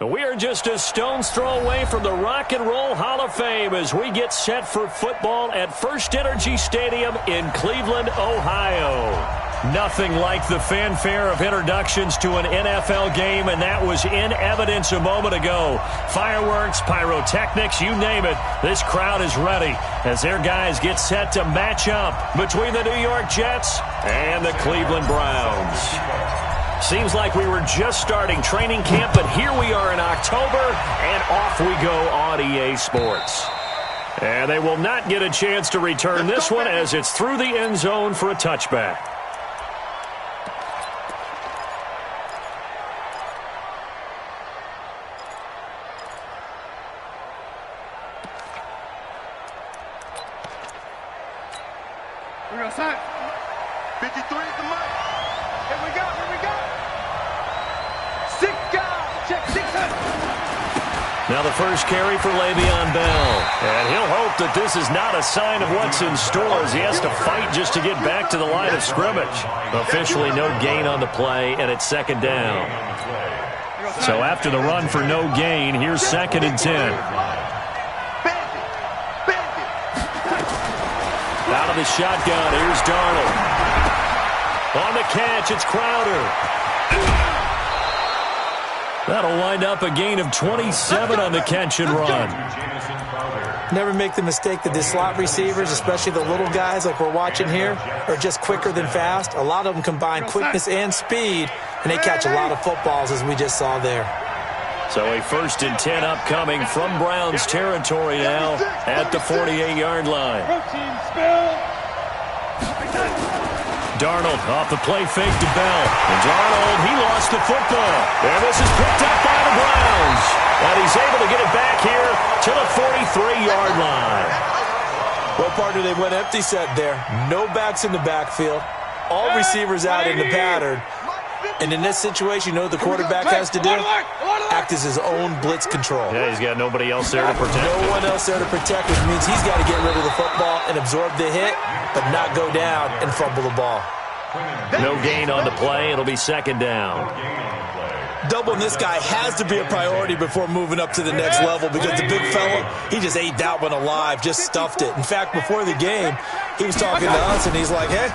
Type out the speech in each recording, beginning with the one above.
We are just a stone's throw away from the Rock and Roll Hall of Fame as we get set for football at First Energy Stadium in Cleveland, Ohio. Nothing like the fanfare of introductions to an NFL game, and that was in evidence a moment ago. Fireworks, pyrotechnics, you name it. This crowd is ready as their guys get set to match up between the New York Jets and the Cleveland Browns. Seems like we were just starting training camp, but here we are in October, and off we go on EA Sports. And they will not get a chance to return this one as it's through the end zone for a touchback. We're going to sign. 53 is the mark. Here we go. Check 6. Now the first carry for Le'Veon Bell. And he'll hope that this is not a sign of what's in store as he has to fight just to get back to the line of scrimmage. Officially no gain on the play, and it's second down. So after the run for no gain, here's 2nd and 10. Out of the shotgun, here's Darnold. On the catch, it's Crowder. That'll wind up a gain of 27 on the catch and run. Never make the mistake that the slot receivers, especially the little guys like we're watching here, are just quicker than fast. A lot of them combine quickness and speed, and they catch a lot of footballs, as we just saw there. So a 1st and 10 upcoming from Browns territory now at the 48-yard line. Darnold off the play fake to Bell. And Darnold, he lost the football. And this is picked up by the Browns. And he's able to get it back here to the 43-yard line. Well, partner, they went empty set there. No backs in the backfield. All receivers out in the pattern. And in this situation, you know what the quarterback has to do? Act as his own blitz control. Yeah, he's got nobody else there to protect. No one else there to protect, which means he's got to get rid of the football and absorb the hit, but not go down and fumble the ball. No gain on the play. It'll be 2nd down. Doubling this guy has to be a priority before moving up to the next level because the big fella, he just ate that one alive, just stuffed it. In fact, before the game, he was talking to us, and he's like, hey,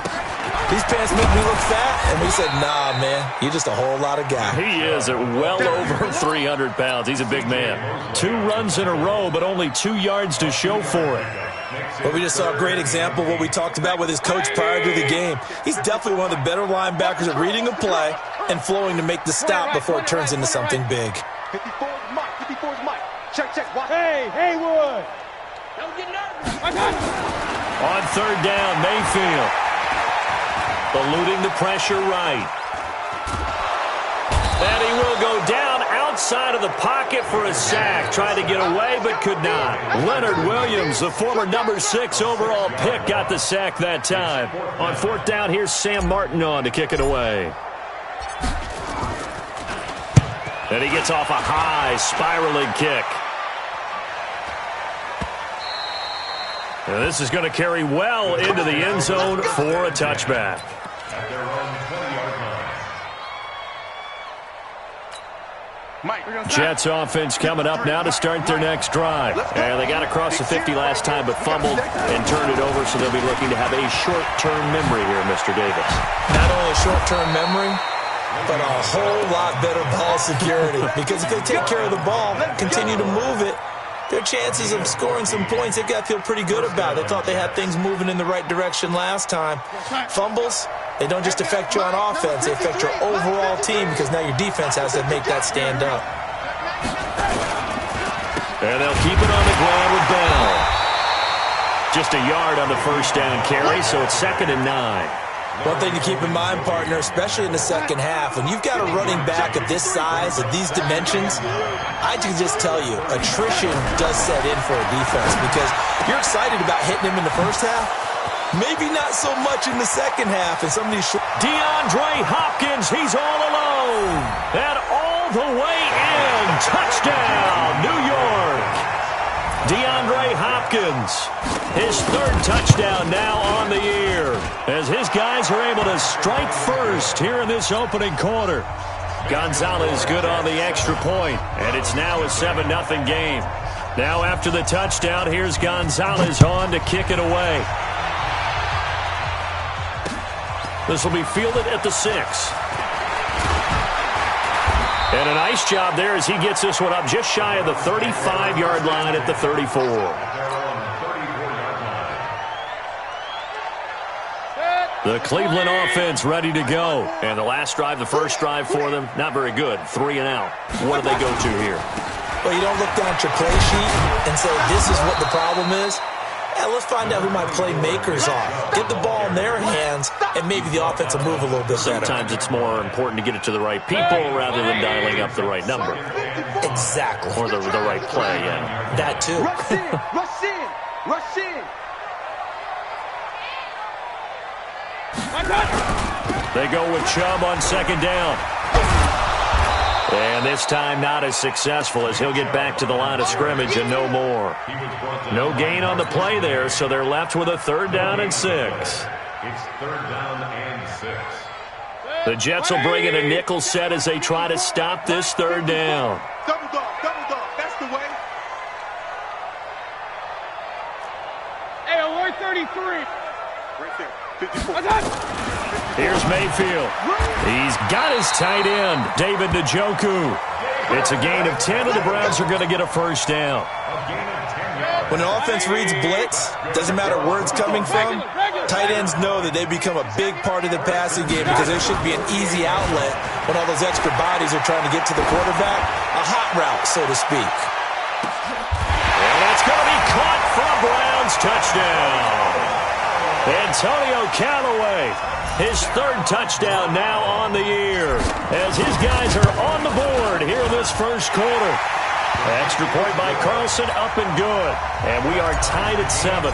these pants make me look fat. And we said, nah, man, you're just a whole lot of guy. He is at well over 300 pounds. He's a big man. 2 runs in a row, but only 2 yards to show for it. But we just saw a great example of what we talked about with his coach prior to the game. He's definitely one of the better linebackers at reading a play and flowing to make the stop before it turns into something big. 54's Mike. Check. Hey, Haywood. Don't get nervous. On 3rd down, Mayfield. Eluding the pressure right. And he will go down outside of the pocket for a sack. Tried to get away, but could not. Leonard Williams, the former number 6 overall pick, got the sack that time. On 4th down, here's Sam Martin on to kick it away. And he gets off a high, spiraling kick. And this is going to carry well into the end zone for a touchback. Jets offense coming up now to start their next drive. And they got across the 50 last time but fumbled and turned it over, so they'll be looking to have a short-term memory here, Mr. Davis. Not only a short-term memory, but a whole lot better ball security. Because if they take care of the ball, continue to move it, their chances of scoring some points, they've got to feel pretty good about it. They thought they had things moving in the right direction last time. Fumbles, they don't just affect you on offense, they affect your overall team because now your defense has to make that stand up. And they'll keep it on the ground with Bell. Just a yard on the 1st down carry, so it's 2nd and 9. One thing to keep in mind, partner, especially in the second half, when you've got a running back of this size, of these dimensions, I can just tell you, attrition does set in for a defense because you're excited about hitting him in the first half. Maybe not so much in the second half. And some of these DeAndre Hopkins, he's all alone. And all the way in. Touchdown, New York. DeAndre Hopkins, his 3rd touchdown now on the year as his guys are able to strike first here in this opening quarter. Gonzalez good on the extra point, and it's now a 7-0 game. Now after the touchdown, here's Gonzalez on to kick it away. This will be fielded at the 6. And a nice job there as he gets this one up just shy of the 35-yard line at the 34. The Cleveland offense ready to go. And the last drive, the first drive for them, not very good. 3 and out. What do they go to here? Well, you don't look down at your play sheet and say, this is what the problem is. Let's find out who my playmakers are. Get the ball in their hands, and maybe the offense will move a little bit better. Sometimes it's more important to get it to the right people rather than dialing up the right number. Exactly. Or the right play, yeah. That too. Rush in, rush in, rush in. They go with Chubb on second down. And this time not as successful as he'll get back to the line of scrimmage and no more. No gain on the play there, so they're left with a 3rd down and 6. It's 3rd down and 6. The Jets will bring in a nickel set as they try to stop this 3rd down. Double dog, that's the way. Hey, alert 33. Right there, 54. Here's Mayfield. He's got his tight end, David Njoku. It's a gain of 10, and the Browns are going to get a 1st down. When an offense reads blitz, doesn't matter where it's coming from, tight ends know that they become a big part of the passing game because there should be an easy outlet when all those extra bodies are trying to get to the quarterback. A hot route, so to speak. And that's going to be caught for a Browns touchdown. Antonio Callaway, his 3rd touchdown now on the year as his guys are on the board here in this first quarter. Extra point by Carlson, up and good. And we are tied at 7.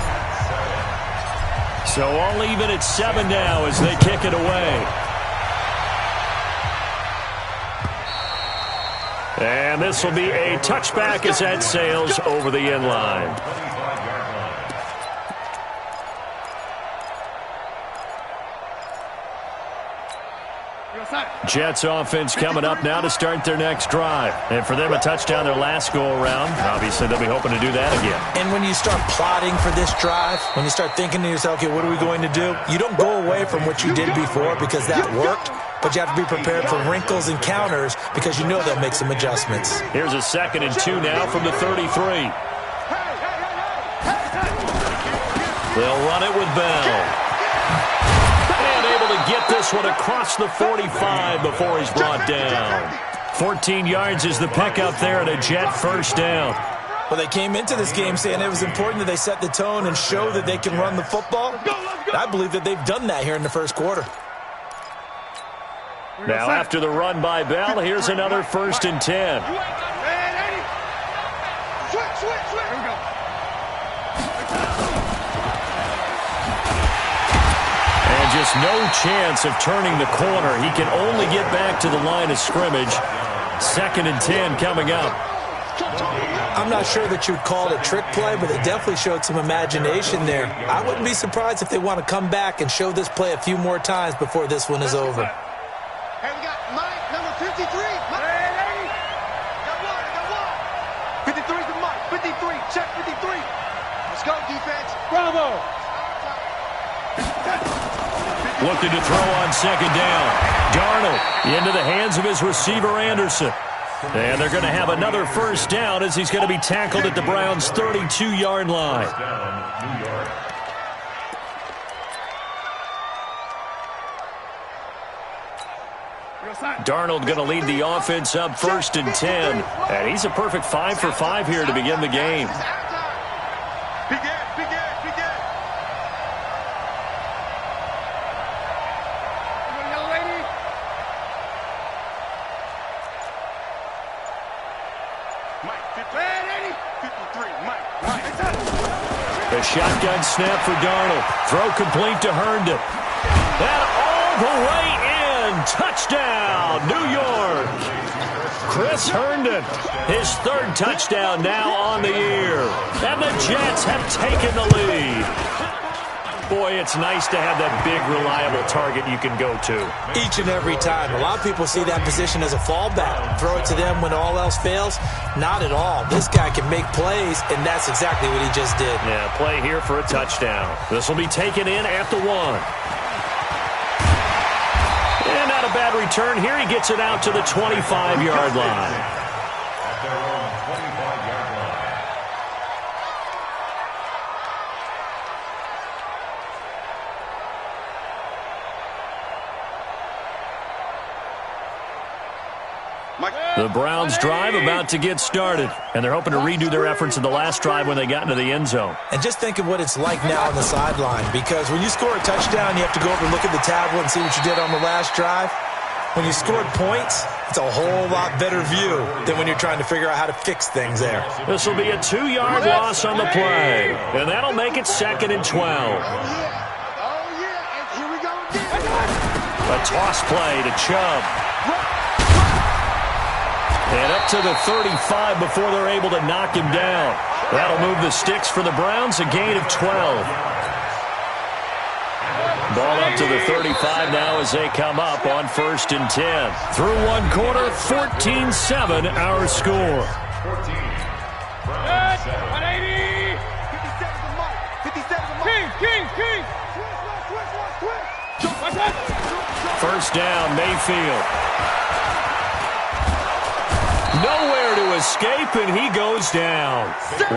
So all even at 7 now as they kick it away. And this will be a touchback as that sails over the end line. Jets offense coming up now to start their next drive. And for them, a touchdown their last go-around. Obviously, they'll be hoping to do that again. And when you start plotting for this drive, when you start thinking to yourself, okay, what are we going to do? You don't go away from what you did before because that worked, but you have to be prepared for wrinkles and counters because you know they'll make some adjustments. Here's a 2nd and 2 now from the 33. They'll run it with Bell. To get this one across the 45 before he's brought down. 14 yards is the pickup there and a Jet 1st down. Well, they came into this game saying it was important that they set the tone and show that they can run the football. I believe that they've done that here in the first quarter. Now after the run by Bell, here's another 1st and 10. Just no chance of turning the corner. He can only get back to the line of scrimmage. 2nd and 10 coming up. I'm not sure that you'd call it a trick play, but it definitely showed some imagination there. I wouldn't be surprised if they want to come back and show this play a few more times before this one is over. Hey, we got Mike, number 53. Mike. Got one. 53 to Mike. 53. Check 53. Let's go, defense. Bravo. Looking to throw on 2nd down. Darnold into the hands of his receiver, Anderson. And they're going to have another 1st down as he's going to be tackled at the Browns' 32-yard line. Darnold going to lead the offense up 1st and 10. And he's a perfect 5 for 5 here to begin the game. The shotgun snap for Darnold. Throw complete to Herndon. And all the way in. Touchdown, New York. Chris Herndon, his 3rd touchdown now on the year. And the Jets have taken the lead. Boy, it's nice to have that big, reliable target you can go to. Each and every time. A lot of people see that position as a fallback. Throw it to them when all else fails. Not at all. This guy can make plays, and that's exactly what he just did. Yeah, play here for a touchdown. This will be taken in at the 1. And not a bad return here. He gets it out to the 25-yard line. The Browns drive about to get started, and they're hoping to redo their efforts in the last drive when they got into the end zone. And just think of what it's like now on the sideline, because when you score a touchdown, you have to go over and look at the tablet and see what you did on the last drive. When you scored points, it's a whole lot better view than when you're trying to figure out how to fix things there. This will be a 2-yard loss on the play, and that'll make it 2nd and 12. A toss play to Chubb. And up to the 35 before they're able to knock him down. That'll move the sticks for the Browns, a gain of 12. Ball up to the 35 now as they come up on 1st and 10. Through one quarter, 14-7 our score. 180! 57 First down, Mayfield. Nowhere to escape, and he goes down.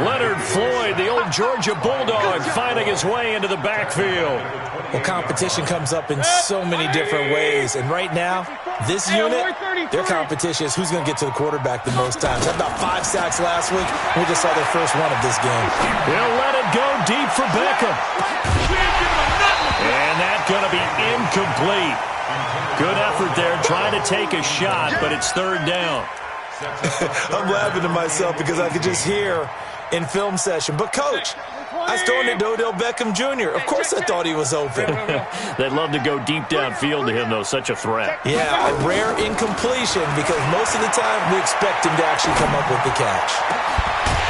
Leonard Floyd, the old Georgia Bulldog, finding his way into the backfield. Well, competition comes up in so many different ways, and right now, this unit, their competition is who's going to get to the quarterback the most times. Had about 5 sacks last week. We just saw their first one of this game. He'll let it go deep for Beckham. And that's going to be incomplete. Good effort there, trying to take a shot, but it's 3rd down. I'm laughing to myself because I could just hear in film session. But, Coach, I was throwing it to Odell Beckham Jr. Of course I thought he was open. They'd love to go deep downfield to him, though. Such a threat. Yeah, a rare incompletion because most of the time we expect him to actually come up with the catch.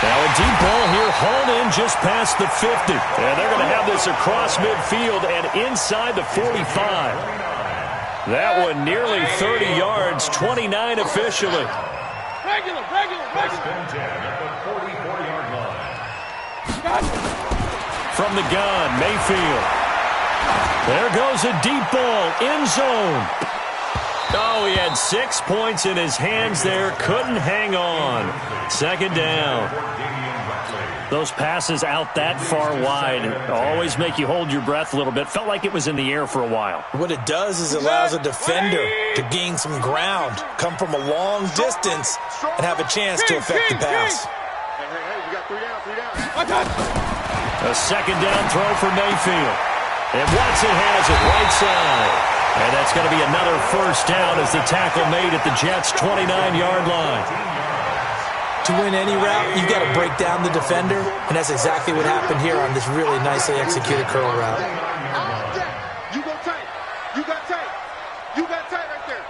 Now a deep ball here, hauled in just past the 50. And they're going to have this across midfield and inside the 45. That one nearly 30 yards, 29 officially. Regular. First and 10 at the 44-yard line. From the gun, Mayfield. There goes a deep ball, end zone. Oh, he had 6 points in his hands there, couldn't hang on. 2nd down. Those passes out that far wide always make you hold your breath a little bit. Felt like it was in the air for a while. What it does is it allows a defender to gain some ground, come from a long distance, and have a chance to affect the pass. Hey, we got 3 down. A 2nd down throw for Mayfield. And Watson has it right side. And that's going to be another 1st down as the tackle made at the Jets' 29-yard line. To win any route, you've got to break down the defender, and that's exactly what happened here on this really nicely executed curl route. You go tight. You got tight. You got tight right there.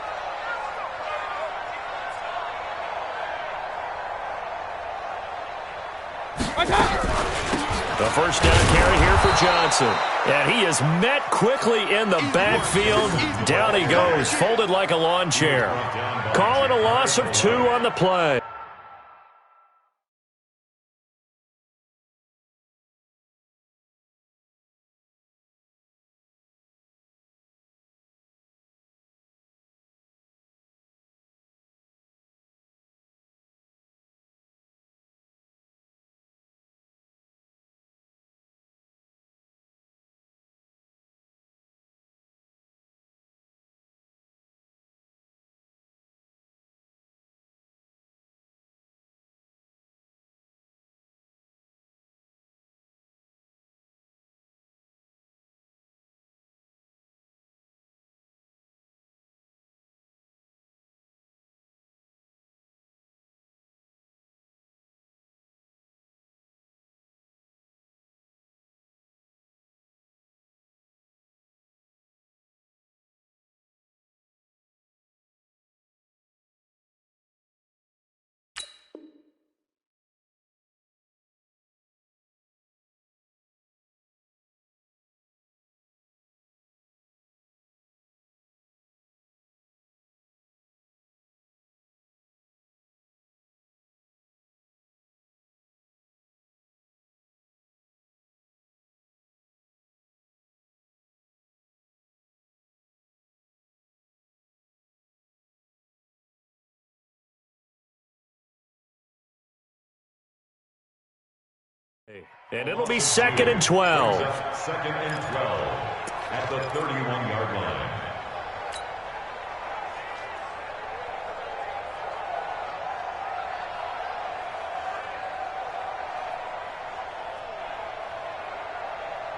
The 1st down carry here for Johnson. And he is met quickly in the backfield. Down he goes, folded like a lawn chair. Call it a loss of 2 on the play. And it'll be 2nd and 12. 2nd and 12 at the 31-yard line.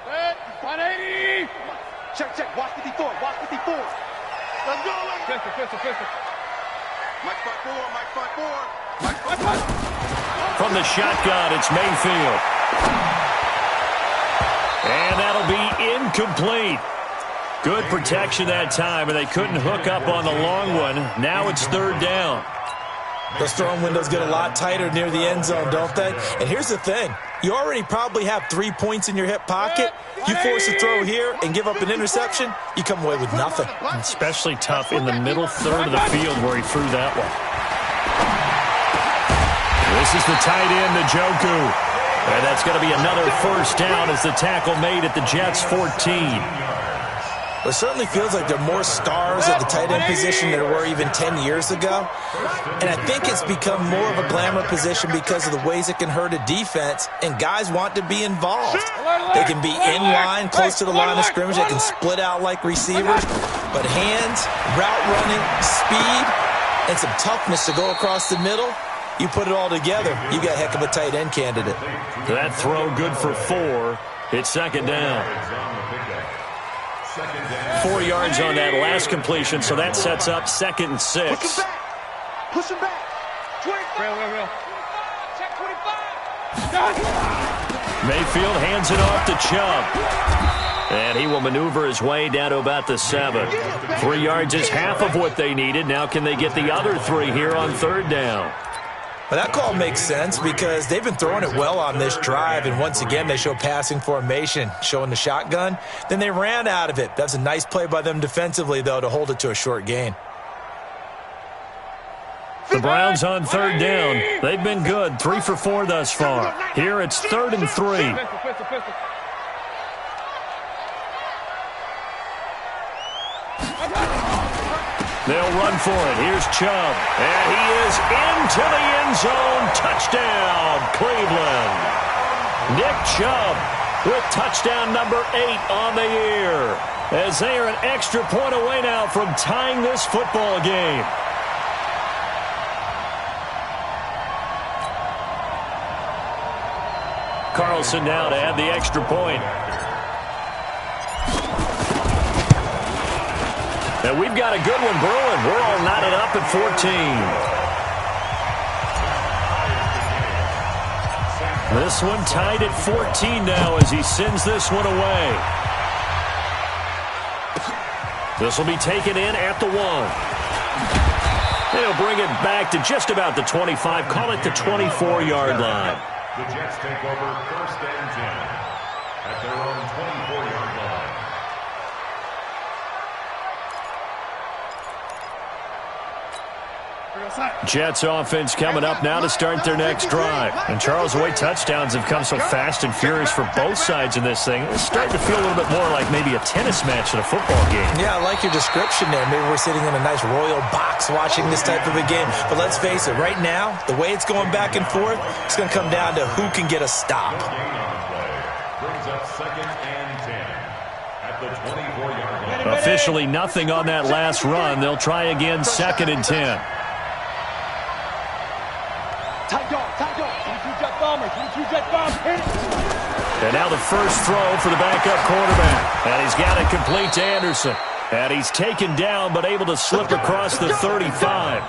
Set, 180. Check. Watch 54. Watch 54. Let's go. Pistol. Mike 5-4. From the shotgun, it's Mayfield. And that'll be incomplete. Good protection that time, and they couldn't hook up on the long one. Now it's 3rd down. Those throwing windows get a lot tighter near the end zone, don't they? And here's the thing. You already probably have 3 points in your hip pocket. You force a throw here and give up an interception, you come away with nothing. Especially tough in the middle third of the field where he threw that one. This is the tight end, Njoku. And that's going to be another 1st down as the tackle made at the Jets' 14. It certainly feels like there are more stars at the tight end position than there were even 10 years ago. And I think it's become more of a glamour position because of the ways it can hurt a defense, and guys want to be involved. They can be in line, close to the line of scrimmage. They can split out like receivers. But hands, route running, speed, and some toughness to go across the middle, you put it all together, you got a heck of a tight end candidate. That throw good for 4. It's 2nd down. 4 yards on that last completion, so that sets up 2nd and 6. Push him back. 25. Check 25. Mayfield hands it off to Chubb. And he will maneuver his way down to about the 7. 3 yards is half of what they needed. Now can they get the other 3 here on 3rd down? But that call makes sense because they've been throwing it well on this drive, and once again they show passing formation, showing the shotgun. Then they ran out of it. That's a nice play by them defensively, though, to hold it to a short gain. The Browns on 3rd down. They've been good, 3 for 4 thus far. Here it's 3rd and 3. They'll run for it. Here's Chubb. And he is into the end zone. Touchdown, Cleveland. Nick Chubb with touchdown number 8 on the year, as they are an extra point away now from tying this football game. Carlson now to add the extra point. And we've got a good one brewing. We're all knotted up at 14. This one tied at 14 now as he sends this one away. This will be taken in at the 1. They'll bring it back to just about the 25. Call it the 24-yard line. The Jets take over 1st and 10 at their own 24-yard line. Jets offense coming up now to start their next drive. And Charles, the way touchdowns have come so fast and furious for both sides in this thing, it's starting to feel a little bit more like maybe a tennis match in a football game. Yeah, I like your description there. Maybe we're sitting in a nice royal box watching this type of a game. But let's face it, right now, the way it's going back and forth, it's going to come down to who can get a stop. Brings up 2nd and 10 at the 24-yard line. Officially nothing on that last run. They'll try again 2nd and 10. Tight dog. 22 jet bomber. 22 jet bomb. Hit it. And now the first throw for the backup quarterback. And he's got it complete to Anderson. And he's taken down but able to slip across the 35.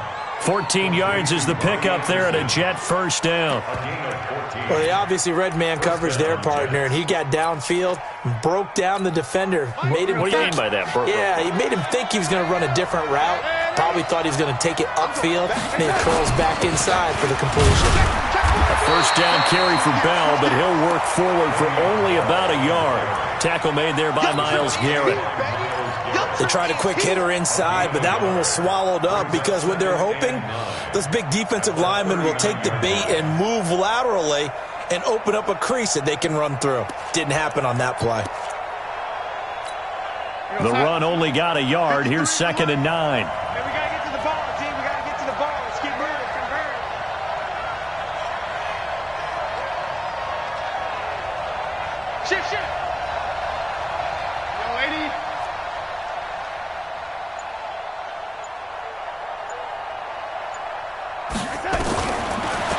14 yards is the pickup there at a Jet 1st down. Well, they obviously read man coverage their partner, and he got downfield, broke down the defender. Made him what do you mean by that, Burko? Yeah, he made him think he was going to run a different route. Probably thought he was going to take it upfield, and then curls back inside for the completion. A 1st down carry for Bell, but he'll work forward for only about a yard. Tackle made there by Myles Garrett. They tried a quick hitter inside, but that one was swallowed up because what they're hoping, those big defensive linemen will take the bait and move laterally and open up a crease that they can run through. Didn't happen on that play. The run only got a yard. Here's 2nd and 9. Hey, we got to get to the ball, team. We got to get to the ball. Let's keep moving.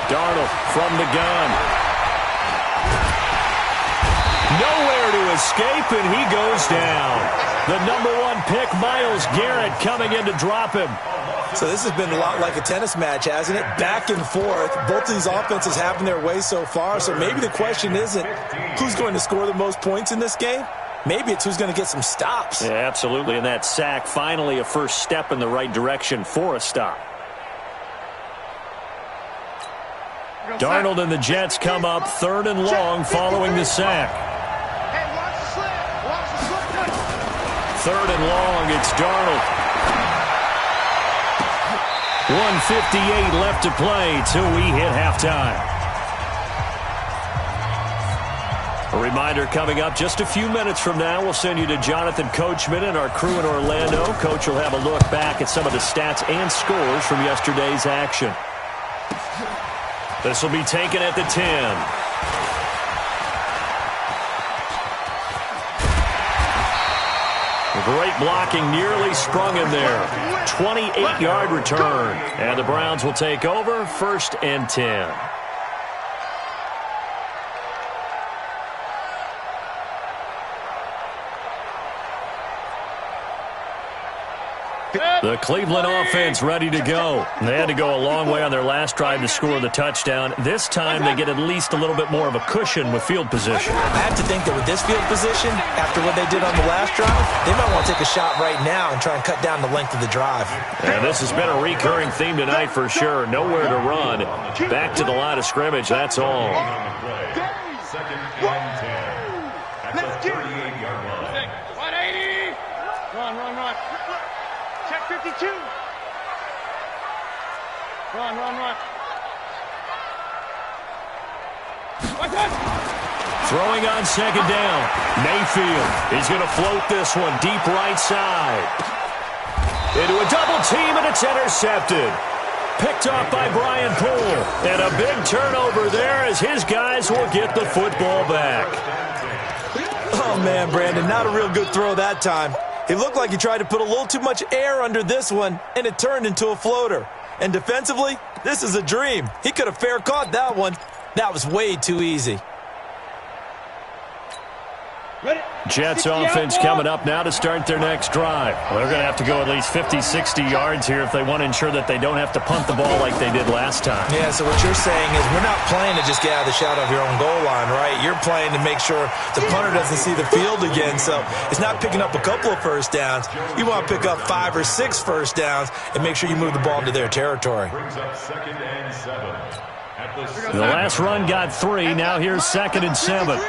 Darnold from the gun. Nowhere to escape, and he goes down. The #1 pick, Myles Garrett, coming in to drop him. So this has been a lot like a tennis match, hasn't it? Back and forth. Both of these offenses having their way so far. So maybe the question isn't who's going to score the most points in this game. Maybe it's who's going to get some stops. Yeah, absolutely. And that sack, finally a first step in the right direction for a stop. Darnold and the Jets come up 3rd and long following the sack. 3rd and long, it's Darnold. 1:58 left to play till we hit halftime. A reminder coming up just a few minutes from now, we'll send you to Jonathan Coachman and our crew in Orlando. Coach will have a look back at some of the stats and scores from yesterday's action. This will be taken at the 10. Great blocking, nearly sprung him there. 28-yard return. And the Browns will take over, 1st and 10. The Cleveland offense ready to go. They had to go a long way on their last drive to score the touchdown. This time they get at least a little bit more of a cushion with field position. I have to think that with this field position, after what they did on the last drive, they might want to take a shot right now and try and cut down the length of the drive. And this has been a recurring theme tonight for sure. Nowhere to run. Back to the line of scrimmage, that's all. 2nd and 10. At the 38-yard line. 180. Run. Check 52. Run. Throwing on 2nd down. Mayfield. He's going to float this one deep right side. Into a double team, and it's intercepted. Picked off by Brian Poole. And a big turnover there as his guys will get the football back. Oh, man, Brandon, not a real good throw that time. It looked like he tried to put a little too much air under this one, and it turned into a floater. And defensively, this is a dream. He could have fair caught that one. That was way too easy. Jets offense coming up now to start their next drive. They're going to have to go at least 50, 60 yards here if they want to ensure that they don't have to punt the ball like they did last time. Yeah, so what you're saying is we're not playing to just get out of the shadow of your own goal line, right? You're playing to make sure the punter doesn't see the field again. So it's not picking up a couple of first downs. You want to pick up 5 or 6 first downs and make sure you move the ball into their territory. Brings up 2nd and 7. The last run got 3. Now here's 2nd and 7.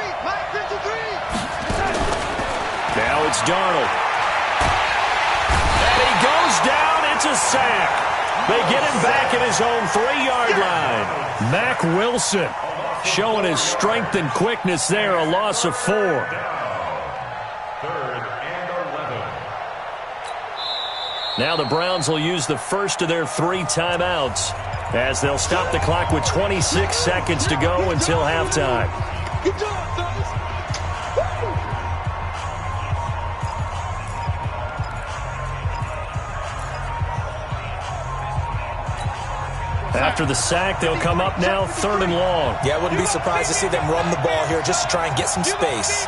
Now it's Darnold. And he goes down. It's a sack. They get him back at his own 3-yard line. Mack Wilson showing his strength and quickness there. A loss of 4. 3rd and 11. Now the Browns will use the first of their 3 timeouts as they'll stop the clock with 26 seconds to go until halftime. Good job, fellas. After the sack, they'll come up now 3rd and long. Yeah, I wouldn't be surprised to see them run the ball here just to try and get some space.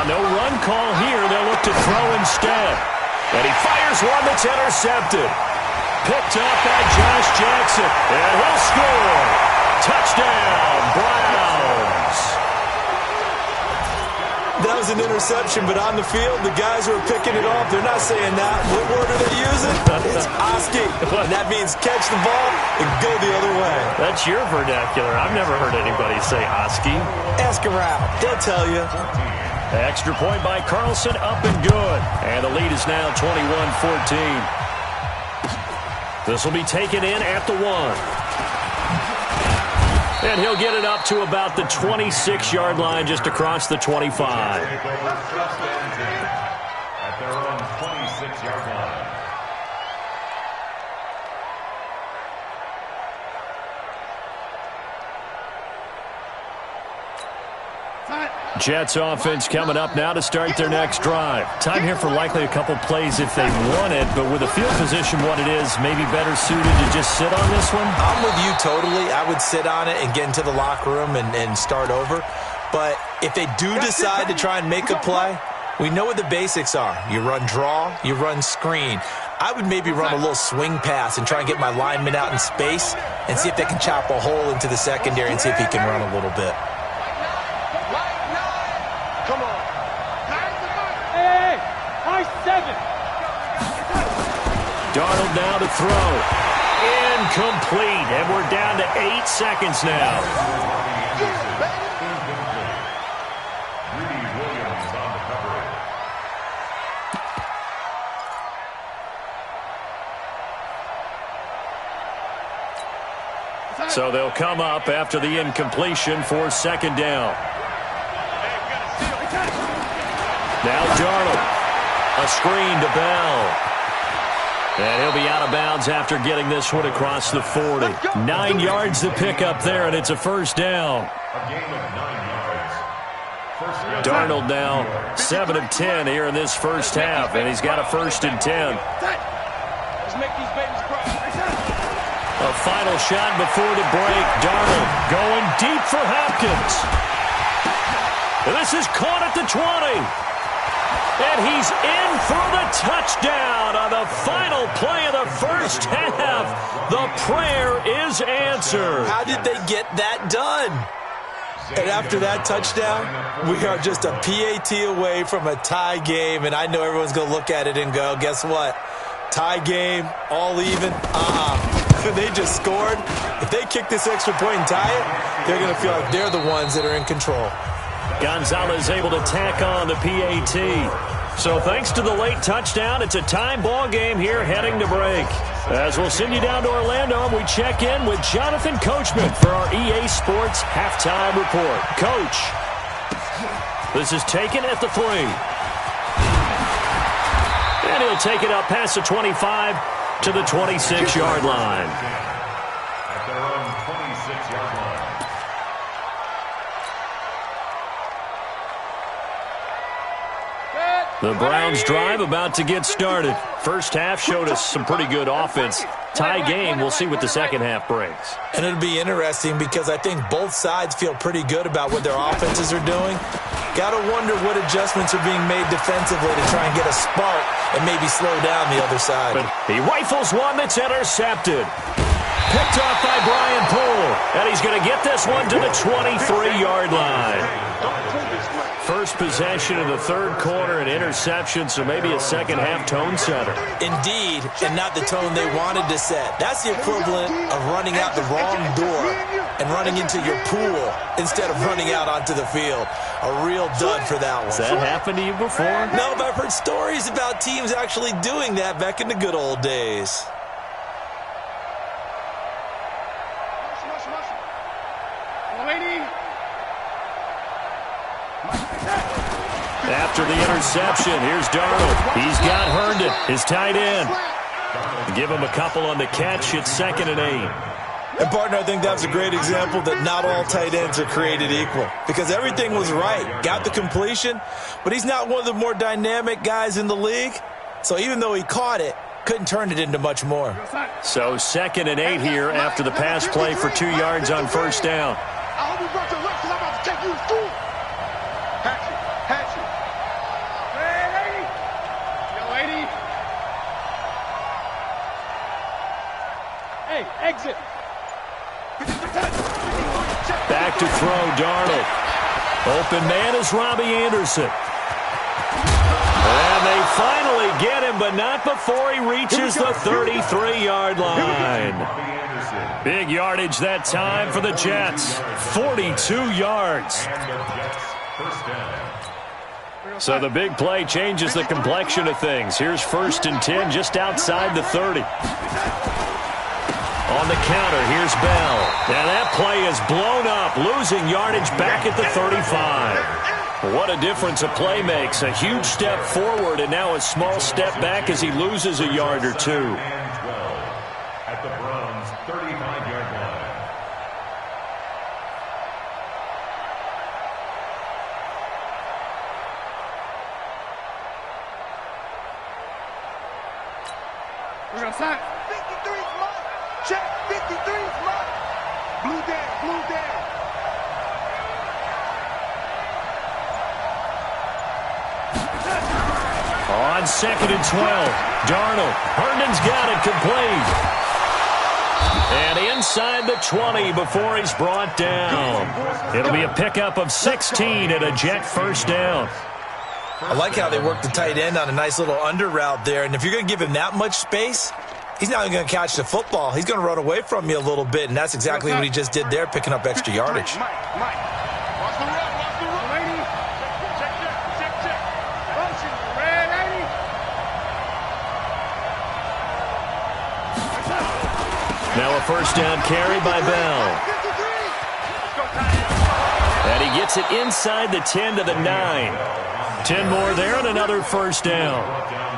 No run call here. They'll look to throw instead. And he fires one that's intercepted. Picked up by Josh Jackson. And he'll score. Touchdown, Browns. That was an interception, but on the field, the guys who are picking it off, they're not saying that. What word are they using? It's Oski. And that means catch the ball and go the other way. That's your vernacular. I've never heard anybody say Oski. Ask around. They'll tell you. Extra point by Carlson, up and good. And the lead is now 21-14. This will be taken in at the 1. And he'll get it up to about the 26-yard line, just across the 25. At their own 26-yard line. Jets offense coming up now to start their next drive. Time here for likely a couple plays if they want it, but with the field position what it is, maybe better suited to just sit on this one? I'm with you totally. I would sit on it and get into the locker room and start over. But if they do decide to try and make a play, we know what the basics are. You run draw, you run screen. I would maybe run a little swing pass and try and get my lineman out in space and see if they can chop a hole into the secondary and see if he can run a little bit. Come on. Hey, high 7. Darnold now to throw. Incomplete, and we're down to 8 seconds now. So they'll come up after the incompletion for second down. Now Darnold. A screen to Bell. And he'll be out of bounds after getting this one across the 40. 9 yards to pick up there, and it's a first down. A gain of 9 yards. First down. Darnold now 7 of 10 here in this first half, and he's got a 1st and 10. Let's make these babies cry. A final shot before the break. Darnold going deep for Hopkins. And this is caught at the 20. And he's in for the touchdown on the final play of the first half. The prayer is answered. How did they get that done? And after that touchdown, we are just a PAT away from a tie game. And I know everyone's going to look at it and go, guess what? Tie game, all even. They just scored. If they kick this extra point and tie it, they're going to feel like they're the ones that are in control. Gonzalez able to tack on the PAT. So thanks to the late touchdown, it's a time ball game here heading to break. As we'll send you down to Orlando, we check in with Jonathan Coachman for our EA Sports Halftime Report. Coach, this is taken at the 3. And he'll take it up past the 25 to the 26-yard line. At their own 26-yard line. The Browns drive about to get started. First half showed us some pretty good offense. Tie game, we'll see what the second half brings. And it'll be interesting because I think both sides feel pretty good about what their offenses are doing. Got to wonder what adjustments are being made defensively to try and get a spark and maybe slow down the other side. But he rifles one that's intercepted. Picked off by Brian Poole. And he's going to get this one to the 23-yard line. First possession of the third quarter, an interception, so maybe a second-half tone setter. Indeed, and not the tone they wanted to set. That's the equivalent of running out the wrong door and running into your pool instead of running out onto the field. A real dud for that one. Has that happened to you before? No, but I've heard stories about teams actually doing that back in the good old days. After the interception, here's Darnold. He's got Herndon, his tight end. Give him a couple on the catch. It's 2nd and 8. And, partner, I think that was a great example that not all tight ends are created equal. Because everything was right. Got the completion, but he's not one of the more dynamic guys in the league. So even though he caught it, couldn't turn it into much more. So 2nd and 8 here after the pass play for 2 yards on first down. I hope you brought your left because I'm about to take you to school. Hatchet. Hey, exit. Back to throw, Darnold. Open man is Robbie Anderson. And they finally get him, but not before he reaches the 33-yard line. Big yardage that time for the Jets. 42 yards. So the big play changes the complexion of things. Here's 1st and 10 just outside the 30. On the counter, here's Bell. And that play is blown up, losing yardage back at the 35. What a difference a play makes. A huge step forward and now a small step back as he loses a yard or two. At the Browns' 35-yard line. We're going to sign. 53's mine. Check. 53's mine. Blue down. Blue down. On 2nd and 12, Darnold. Herndon's got it complete. And inside the 20 before he's brought down. It'll be a pickup of 16 and a Jet first down. I like how they work the tight end on a nice little under route there. And if you're going to give him that much space, he's not going to catch the football. He's going to run away from you a little bit, and that's exactly what he just did there, picking up extra yardage. Mike. Watch the run. Watch the run. Lady. Check. Motion. Red, lady. Now a first down carry by Bell. And he gets it inside the 10 to the 9. 10 more there and another first down.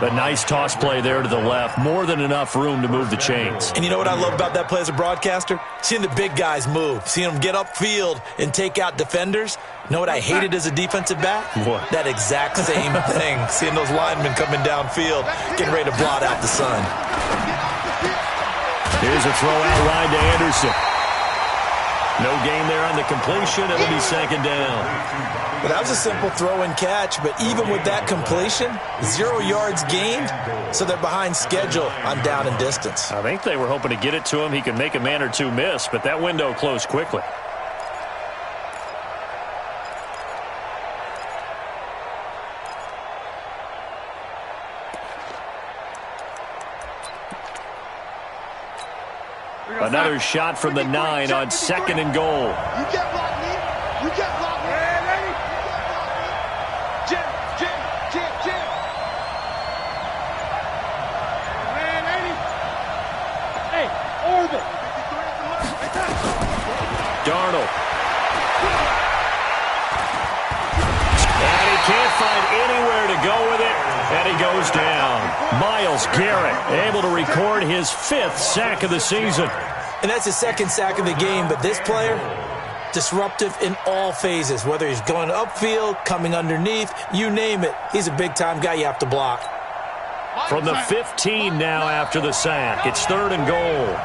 A nice toss play there to the left. More than enough room to move the chains. And you know what I love about that play as a broadcaster? Seeing the big guys move. Seeing them get upfield and take out defenders. You know what I hated as a defensive back? What? That exact same thing. Seeing those linemen coming downfield, getting ready to blot out the sun. Here's a throw out wide to Anderson. No gain there on the completion. It'll be second down. Well, that was a simple throw and catch, but even with that completion, 0 yards gained, so they're behind schedule on down and distance. I think they were hoping to get it to him. He could make a man or two miss, but that window closed quickly. Another shot from the 9 on 2nd and goal. You get blocked, Lee. You get blocked, Lee. Hey, lady. Jim. Hey, lady. Hey, orbit. Darnold. And he can't find anywhere to go with it, and he goes down. Myles Garrett able to record his 5th sack of the season. And that's his 2nd sack of the game, but this player, disruptive in all phases, whether he's going upfield, coming underneath, you name it. He's a big-time guy you have to block. From the 15 now after the sack. It's 3rd and goal.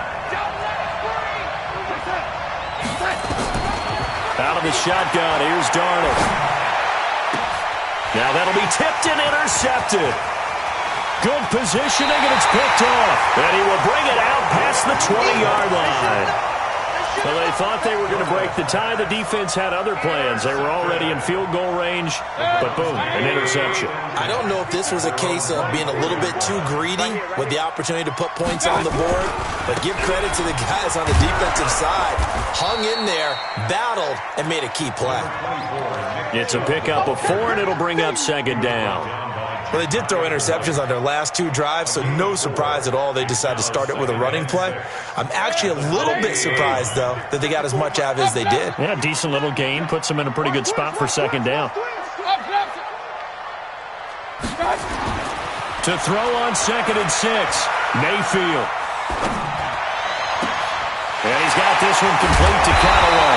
Out of the shotgun, here's Darnold. Now that'll be tipped and intercepted. Good positioning, and it's picked off. And he will bring it out past the 20-yard line. Well, they thought they were going to break the tie. The defense had other plans. They were already in field goal range, but boom, an interception. I don't know if this was a case of being a little bit too greedy with the opportunity to put points on the board, but give credit to the guys on the defensive side. Hung in there, battled, and made a key play. It's a pickup of 4, and it'll bring up 2nd down. Well, they did throw interceptions on their last 2 drives, so no surprise at all they decided to start it with a running play. I'm actually a little bit surprised, though, that they got as much out of it as they did. Yeah, decent little gain. Puts them in a pretty good spot for 2nd down. To throw on 2nd and 6, Mayfield. And he's got this one complete to Callaway.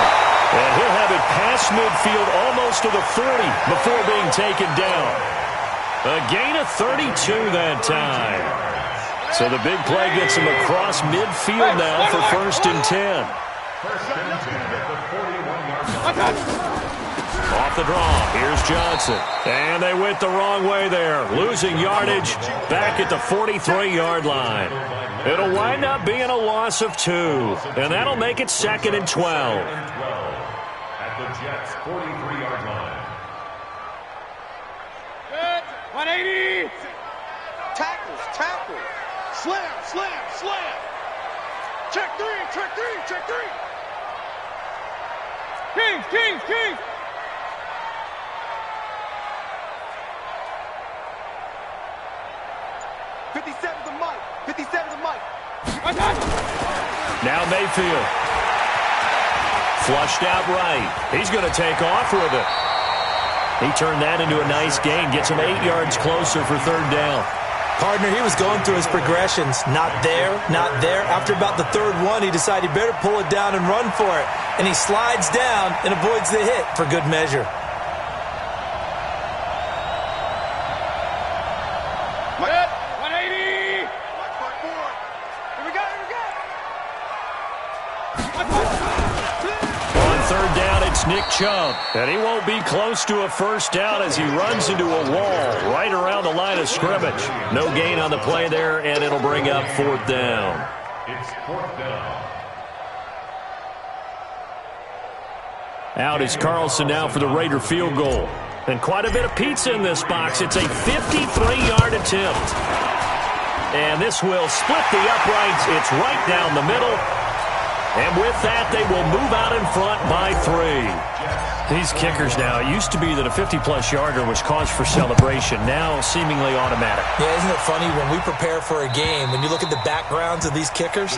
And he'll have it past midfield almost to the 40 before being taken down. A gain of 32 that time. So the big play gets him across midfield now for 1st and 10. Off the draw, here's Johnson. And they went the wrong way there. Losing yardage back at the 43-yard line. It'll wind up being a loss of 2. And that'll make it 2nd and 12. At the Jets' 43-yard line. 180. Tackles. Slam. Check 3. Kings. 57 to Mike. Now Mayfield. Flushed out right. He's going to take off with it. He turned that into a nice gain. Gets him 8 yards closer for 3rd down. Partner, he was going through his progressions. Not there. After about the 3rd one, he decided he better pull it down and run for it. And he slides down and avoids the hit for good measure. Mike, 180. On third down, it's Nick Chubb. And he won't be close to a first down as he runs into a wall right around the line of scrimmage. No gain on the play there, and it'll bring up fourth down. It's fourth down. Out is Carlson now for the Raider field goal. And quite a bit of pizza in this box. It's a 53-yard attempt. And this will split the uprights. It's right down the middle. And with that, they will move out in front by 3. These kickers now, it used to be that a 50-plus yarder was cause for celebration. Now seemingly automatic. Yeah, isn't it funny when we prepare for a game, when you look at the backgrounds of these kickers?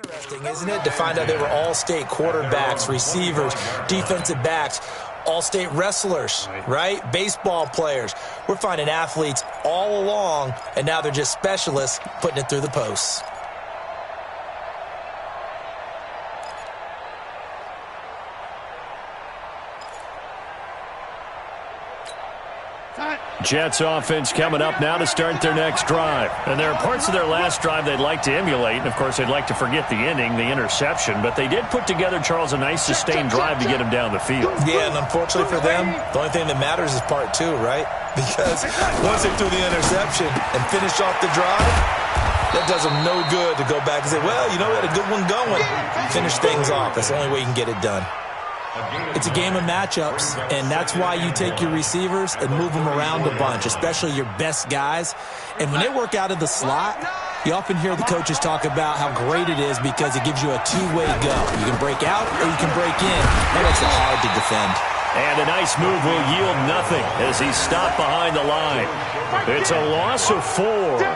Interesting, isn't it, to find out they were all-state quarterbacks, receivers, defensive backs, all-state wrestlers, right? Baseball players. We're finding athletes all along, and now they're just specialists putting it through the posts. Jets offense coming up now to start their next drive. And there are parts of their last drive they'd like to emulate. And, of course, they'd like to forget the ending, the interception. But they did put together, Charles, a nice sustained drive to get him down the field. Yeah, and unfortunately for them, the only thing that matters is part 2, right? Because once they threw the interception and finished off the drive, that does them no good to go back and say, well, you know, we had a good one going. Finish things off. That's the only way you can get it done. It's a game of matchups, and that's why you take your receivers and move them around a bunch, especially your best guys. And when they work out of the slot, you often hear the coaches talk about how great it is because it gives you a two-way go. You can break out or you can break in. That makes it hard to defend. And a nice move will yield nothing as he's stopped behind the line. It's a loss of 4.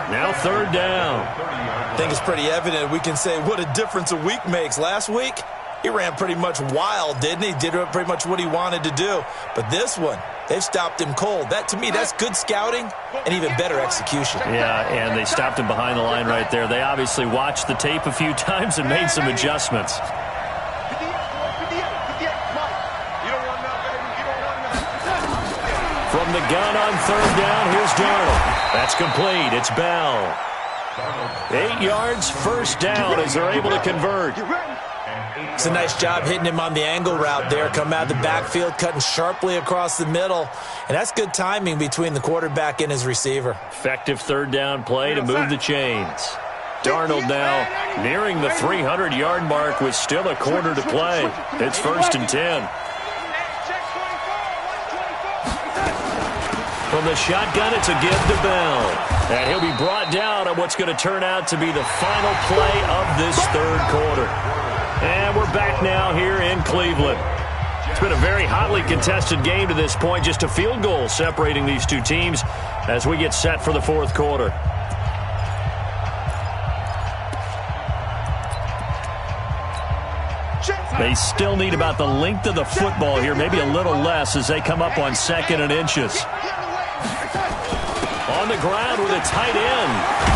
Now third down. I think it's pretty evident. We can say what a difference a week makes. Last week, he ran pretty much wild, didn't he? Did pretty much what he wanted to do. But this one, they've stopped him cold. That, to me, that's good scouting and even better execution. Yeah, and they stopped him behind the line right there. They obviously watched the tape a few times and made some adjustments. From the gun on third down, here's Darnold. That's complete. It's Bell. 8 yards, first down as they're able to convert. It's a nice job hitting him on the angle route there. Come out of the backfield, cutting sharply across the middle. And that's good timing between the quarterback and his receiver. Effective third down play to move the chains. Darnold now nearing the 300-yard mark with still a quarter to play. It's 1st and 10. From the shotgun, it's a give to Bell. And he'll be brought down on what's going to turn out to be the final play of this third quarter. And we're back now here in Cleveland. It's been a very hotly contested game to this point. Just a field goal separating these two teams as we get set for the fourth quarter. They still need about the length of the football here, maybe a little less as they come up on 2nd and inches. On the ground with a tight end.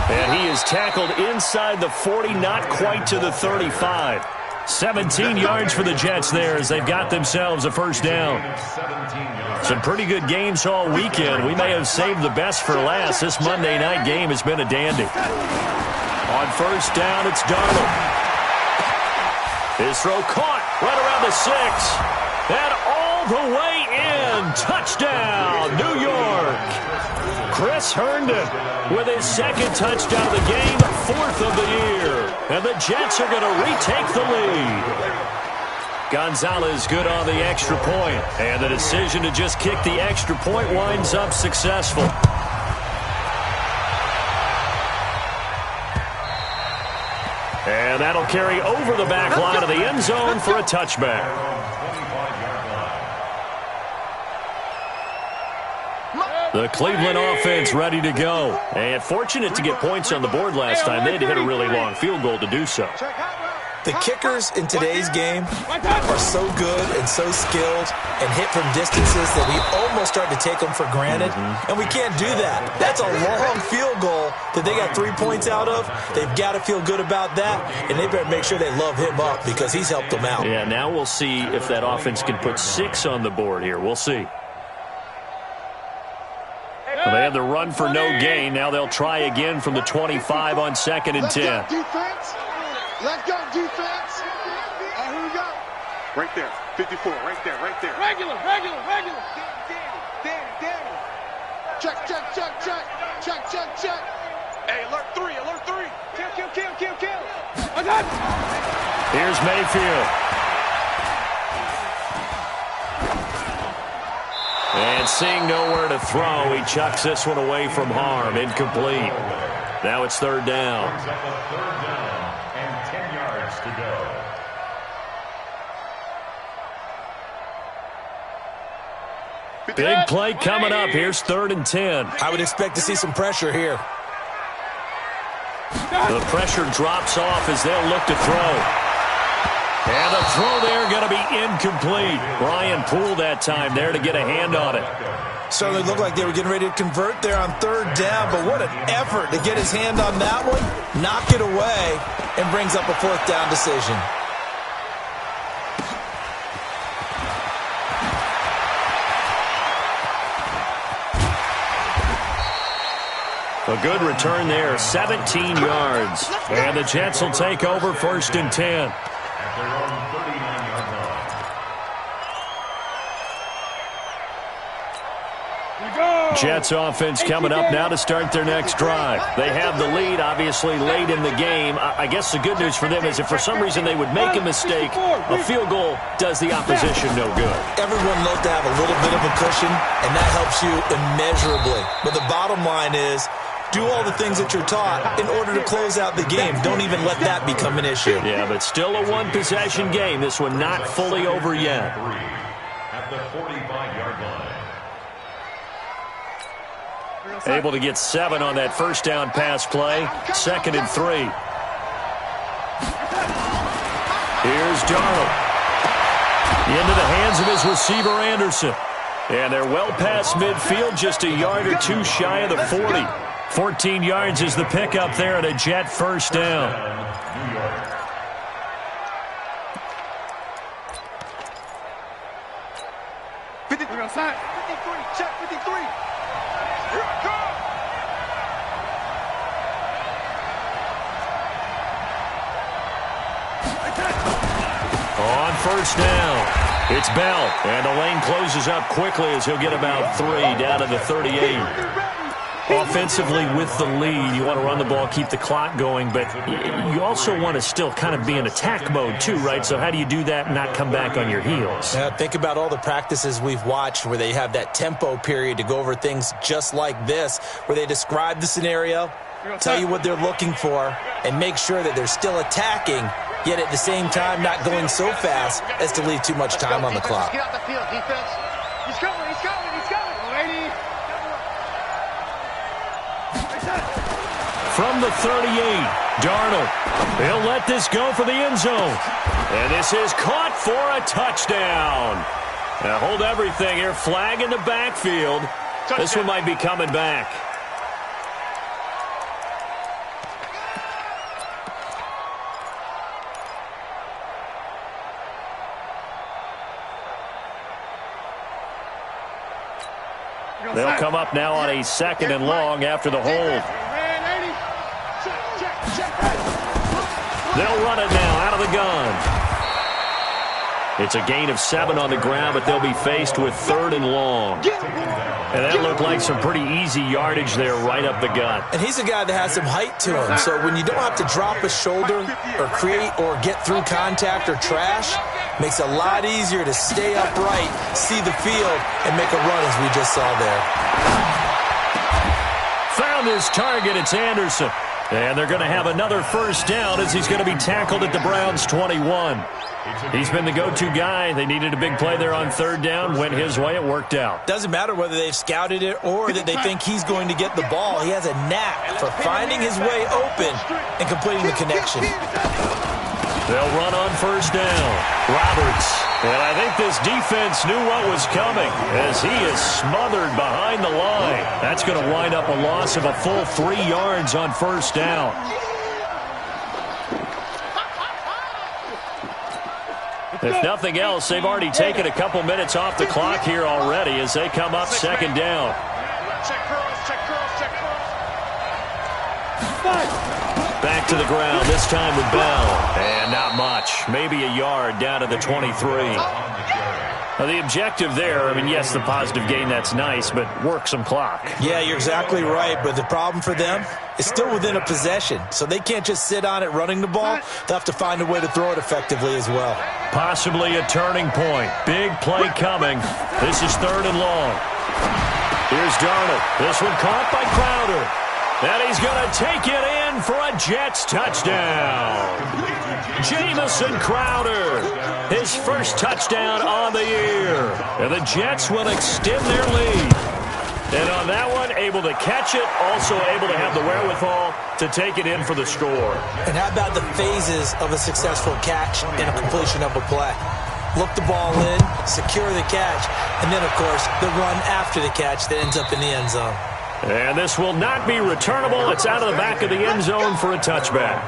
And he is tackled inside the 40, not quite to the 35. 17 yards for the Jets there as they've got themselves a first down. Some pretty good games all weekend. We may have saved the best for last. This Monday night game has been a dandy. On first down, it's Darnold. His throw caught right around the 6. And all the way in. Touchdown, New York. Chris Herndon with his 2nd touchdown of the game, 4th of the year. And the Jets are going to retake the lead. Gonzalez good on the extra point. And the decision to just kick the extra point winds up successful. And That'll carry over the back line of the end zone for a touchback. The Cleveland offense ready to go. And fortunate to get points on the board last time. They had to hit a really long field goal to do so. The kickers in today's game are so good and so skilled and hit from distances that we almost start to take them for granted, and we can't do that. That's a long field goal that they got 3 points out of. They've got to feel good about that, and they better make sure they love him up because he's helped them out. Yeah, now we'll see if that offense can put 6 on the board here. We'll see. Well, they have the run for no gain. Now they'll try again from the 25 on 2nd and 10. Let's go, defense. Let's go, defense. Here we go. Right there, 54, right there, right there. Regular. Danny. Check. Hey, alert 3. Kill. I got it. Here's Mayfield. And seeing nowhere to throw, he chucks this one away from harm. Incomplete. Now it's 3rd down. Brings up a 3rd down and 10 yards to go. Big play coming up. Here's 3rd and 10. I would expect to see some pressure here. The pressure drops off as they'll look to throw. And the throw there going to be incomplete. Brian Poole that time there to get a hand on it. Certainly looked like they were getting ready to convert there on 3rd down, but what an effort to get his hand on that one, knock it away, and brings up a 4th down decision. A good return there, 17 yards. And the Jets will take over 1st and 10. At their own 39-yard line. Jets offense coming up now to start their next drive. They have the lead, obviously, late in the game. I guess the good news for them is if for some reason they would make a mistake, a field goal does the opposition no good. Everyone loves to have a little bit of a cushion, and that helps you immeasurably. But the bottom line is, do all the things that you're taught in order to close out the game. Don't even let that become an issue. Yeah, but still a one-possession game. This one not fully over yet. At the 45-yard line. Able to get 7 on that 1st down pass play. 2nd and 3. Here's Darnold. Into the hands of his receiver, Anderson. And they're well past midfield, just a yard or 2 shy of the 40. 14 yards is the pickup there at a Jet 1st down. New York. Check 53. Here I come. On 1st down, it's Bell. And the lane closes up quickly as he'll get about 3 down to the 38. Offensively with the lead, you want to run the ball, keep the clock going, but you also want to still kind of be in attack mode too, right? So how do you do that and not come back on your heels? Think about all the practices we've watched where they have that tempo period to go over things just like this, where they describe the scenario, tell you what they're looking for, and make sure that they're still attacking, yet at the same time not going so fast as to leave too much time on the clock. Get out the field, defense. He's coming. Lady. From the 38, Darnold. He'll let this go for the end zone. And this is caught for a touchdown. Now hold everything here. Flag in the backfield. This one might be coming back. They'll come up now on a 2nd and long after the hold. They'll run it now out of the gun. It's a gain of 7 on the ground, but they'll be faced with 3rd and long. And that looked like some pretty easy yardage there right up the gut. And he's a guy that has some height to him, so when you don't have to drop a shoulder or create or get through contact or trash, makes it a lot easier to stay upright, see the field, and make a run as we just saw there. Found his target. It's Anderson. And they're going to have another first down as he's going to be tackled at the Browns' 21. He's been the go-to guy. They needed a big play there on third down. Went his way. It worked out. Doesn't matter whether they've scouted it or that they think he's going to get the ball. He has a knack for finding his way open and completing the connection. They'll run on first down. Roberts. And I think this defense knew what was coming as he is smothered behind the line. That's going to wind up a loss of a full 3 yards on first down. If nothing else, they've already taken a couple minutes off the clock here already as they come up second down. Check curls, check curls, check curls. Back to the ground, this time with Bell. And not much. Maybe a yard down to the 23. Now, the objective there, I mean, yes, the positive gain, that's nice, but work some clock. Yeah, you're exactly right, but the problem for them is still within a possession, so they can't just sit on it running the ball. They'll have to find a way to throw it effectively as well. Possibly a turning point. Big play coming. This is third and long. Here's Darnold. This one caught by Crowder. And he's going to take it in for a Jets touchdown. Jamison Crowder, his first touchdown on the year. And the Jets will extend their lead. And on that one, able to catch it, also able to have the wherewithal to take it in for the score. And how about the phases of a successful catch and a completion of a play? Look the ball in, secure the catch, and then, of course, the run after the catch that ends up in the end zone. And this will not be returnable. It's out of the back of the end zone for a touchback.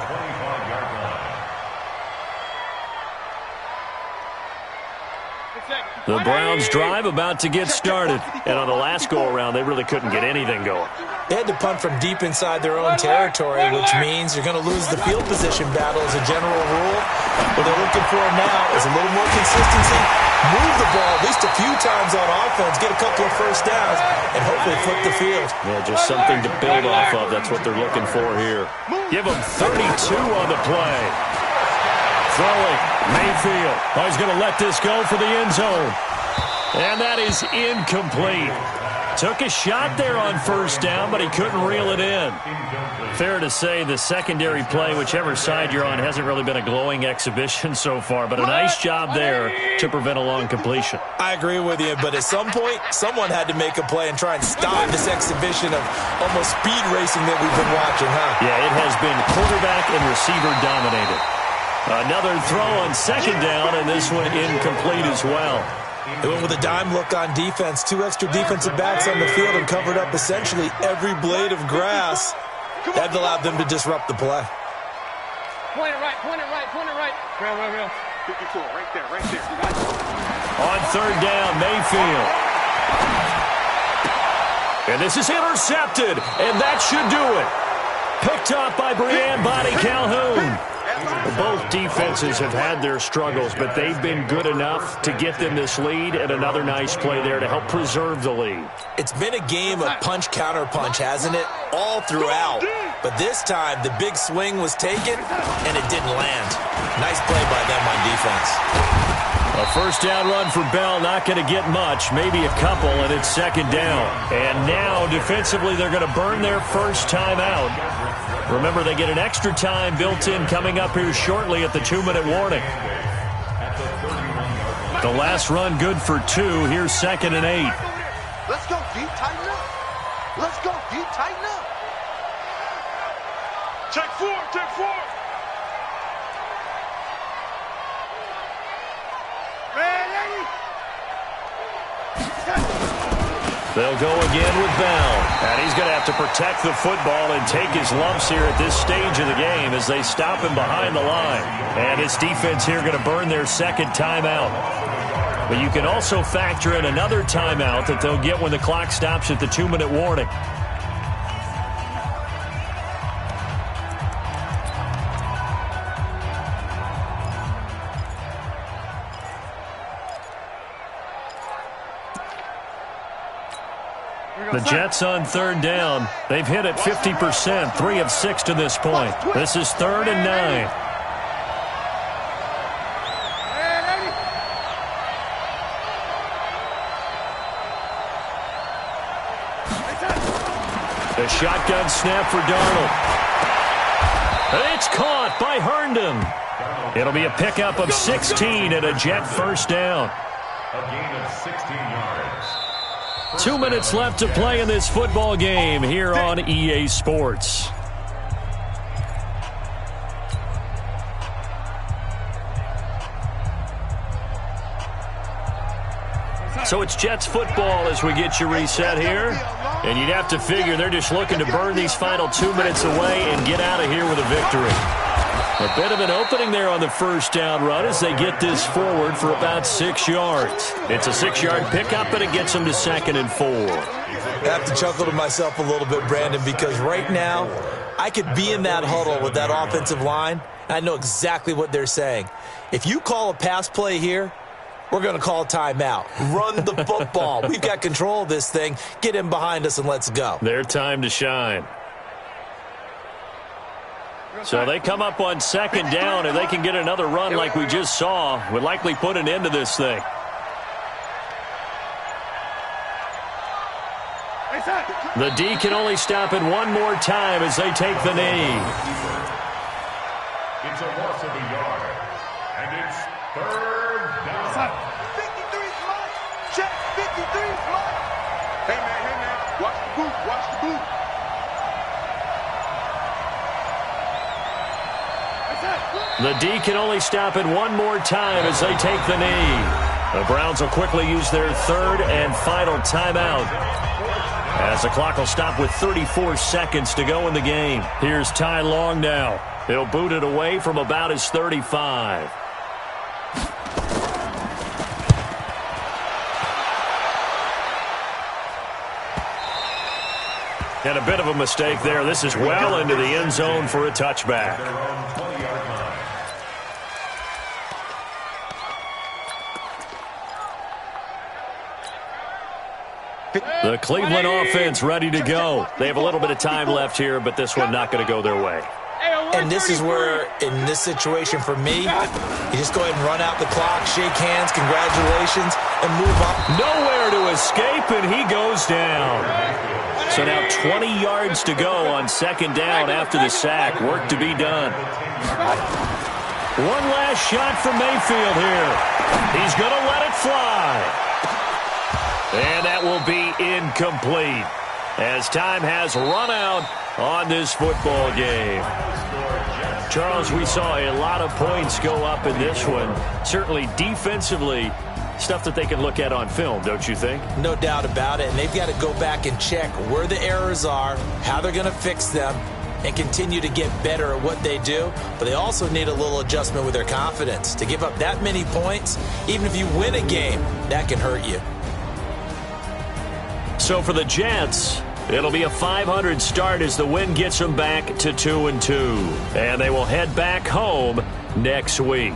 The Browns drive about to get started. And on the last go-around, they really couldn't get anything going. They had to punt from deep inside their own territory, which means you're going to lose the field position battle as a general rule. What they're looking for now is a little more consistency, move the ball at least a few times on offense, get a couple of first downs, and hopefully flip the field. Yeah, just something to build off of. That's what they're looking for here. Give them 32 on the play. Throwing, Mayfield. Oh, he's going to let this go for the end zone. And that is incomplete. Took a shot there on first down, but he couldn't reel it in. Fair to say the secondary play, whichever side you're on, hasn't really been a glowing exhibition so far, but a nice job there to prevent a long completion. I agree with you, but at some point, someone had to make a play and try and stop this exhibition of almost speed racing that we've been watching, huh? Yeah, it has been quarterback and receiver dominated. Another throw on second down, and this one incomplete as well. They went with a dime look on defense. 2 extra defensive backs on the field and covered up essentially every blade of grass. That allowed them to disrupt the play. Point it right, point it right, point it right. Real. 54, right there, right there. On third down, Mayfield. And this is intercepted, and that should do it. Picked off by Brianne Body Calhoun. Both defenses have had their struggles, but they've been good enough to get them this lead, and another nice play there to help preserve the lead. It's been a game of punch-counter-punch, hasn't it? All throughout. But this time, the big swing was taken, and it didn't land. Nice play by them on defense. A first down run for Bell, not going to get much, maybe a couple, and it's second down. And now, defensively, they're going to burn their first time out. Remember, they get an extra time built in coming up here shortly at the 2-minute warning. The last run good for 2. Here's second and 8. Let's go, deep, tighten up. Let's go, deep, tighten up. Check 4, check 4. They'll go again with Bell. And he's going to have to protect the football and take his lumps here at this stage of the game as they stop him behind the line. And his defense here going to burn their second timeout. But you can also factor in another timeout that they'll get when the clock stops at the 2-minute warning. The Jets on third down. They've hit it 50%, 3 of 6 to this point. This is 3rd and 9. The shotgun snap for Darnold. It's caught by Herndon. It'll be a pickup of 16 and a Jet first down. A gain of 16 yards. 2 minutes left to play in this football game here on EA Sports. So it's Jets football as we get you reset here. And you'd have to figure they're just looking to burn these final 2 minutes away and get out of here with a victory. A bit of an opening there on the first down run as they get this forward for about 6 yards. It's a 6-yard pickup, and it gets them to 2nd and 4. I have to chuckle to myself a little bit, Brandon, because right now I could be in that huddle with that offensive line, and I know exactly what they're saying. If you call a pass play here, we're going to call a timeout. Run the football. We've got control of this thing. Get in behind us and let's go. Their time to shine. So they come up on 2nd down, and they can get another run like we just saw. Would likely put an end to this thing. The D can only stop it one more time as they take the knee. It's a loss of a yard. And it's 3rd down. 53's mine. Check, 53's mine. Hey, man. Watch the boot. Watch the boot. The D can only stop it one more time as they take the knee. The Browns will quickly use their 3rd and final timeout, as the clock will stop with 34 seconds to go in the game. Here's Ty Long now. He'll boot it away from about his 35. And a bit of a mistake there. This is well into the end zone for a touchback. The Cleveland offense ready to go. They have a little bit of time left here, but this one not going to go their way. And this is where, in this situation for me, you just go ahead and run out the clock, shake hands, congratulations, and move on. Nowhere to escape, and he goes down. So now 20 yards to go on 2nd down after the sack. Work to be done. One last shot from Mayfield here. He's going to let it fly. And that will be incomplete as time has run out on this football game. Charles, we saw a lot of points go up in this one. Certainly defensively, stuff that they can look at on film, don't you think? No doubt about it. And they've got to go back and check where the errors are, how they're going to fix them, and continue to get better at what they do. But they also need a little adjustment with their confidence. To give up that many points, even if you win a game, that can hurt you. So for the Jets, it'll be a 500 start as the win gets them back to 2-2. And they will head back home next week.